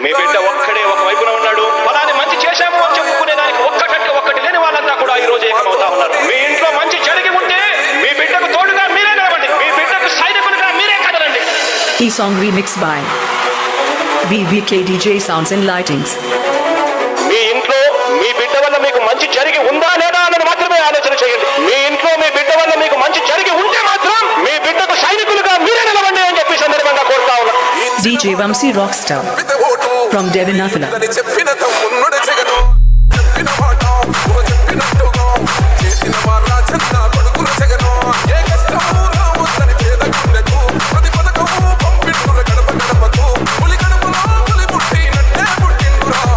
మీ బిడ్డ ఒక్కడే ఒక వైపున ఉన్నాడు. ఫలాని మంచి చేశాము అని చెప్పుకునే దానికి ఒక్కటి లేని వాళ్ళంతా కూడా ఈ రోజు ఏకమవుతా ఉన్నారు. మీ ఇంట్లో మంచి జరిగి ఉంటే మీ బిడ్డకు తోడుగా మీరే నిలవండి. మీ బిడ్డకు సైనికులుగా మీరే కదలండి. ఈ song remixed by VVK DJ Sounds and Lightings. మీ ఇంట్లో మీ బిడ్డ వల్ల మీకు మంచి జరిగి ఉందా లేదా అన్నది మాత్రమే ఆలోచన చేయండి. మీ ఇంట్లో మీ బిడ్డ వల్ల మీకు మంచి జరిగి ఉంటే మాత్రం మీ బిడ్డకు సైనికులుగా మీరే నిలవండి అని చెప్పి సందర్భంగా కోరుతా ఉన్నా. DJ Vamsi Rockstar from Devanathala.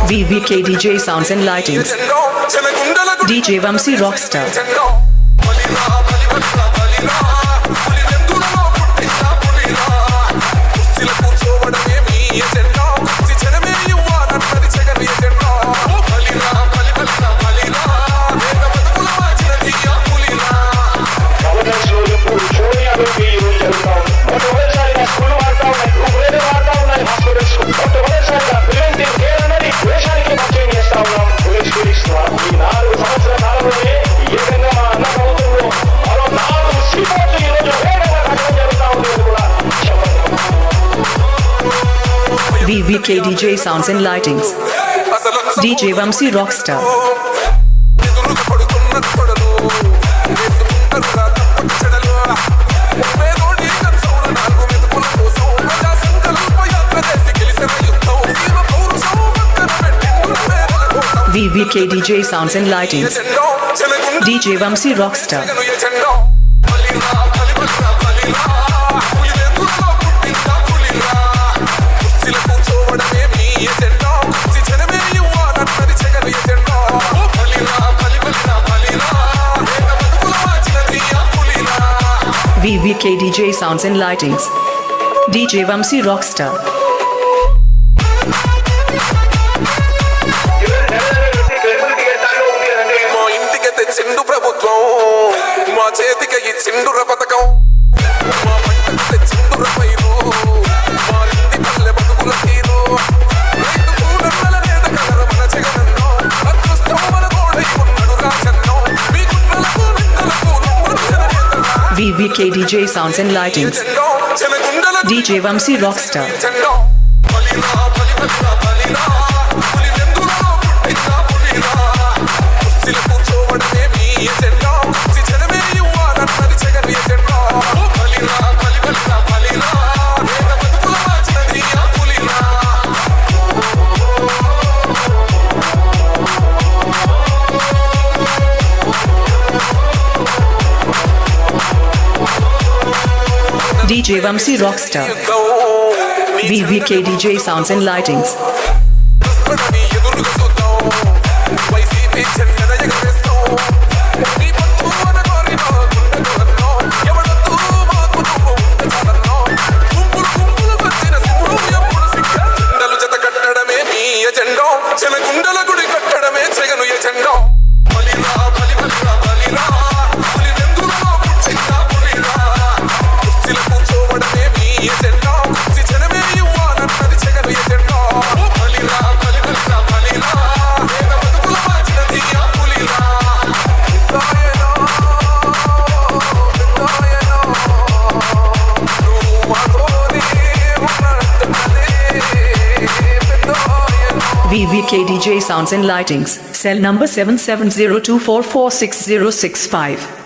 VVK DJ Sounds and Lightings. DJ Vamsi Rockstar. VVK DJ Sounds and Lightings. DJ Vamsi Rockstar. VVK DJ Sounds and Lightings. DJ Vamsi Rockstar. VVK DJ Sounds and Lightings. DJ Vamsi Rockstar. చెండు ప్రభుత్వం మా చేతికి ఈ చెండుర పథకం మా పంటకు చెండుర పైరు మా ఇంటి పల్లె బతుకుల తీరు రైతు కూడల నేత కలర మన జగనన్నో అదృష్టం మన తోడై ఉన్నాడు రాజన్నో మీ గుండెలకు నిందలకు VVK DJ Sounds and Lightings. DJ Vamsi Rockstar. DJ Vamsi Rockstar. VVK DJ Sounds and Lightings. చెలగుండల గుడి కట్టడమే జగను agenda. VVK DJ Sounds and Lightings. Cell number 7702446065.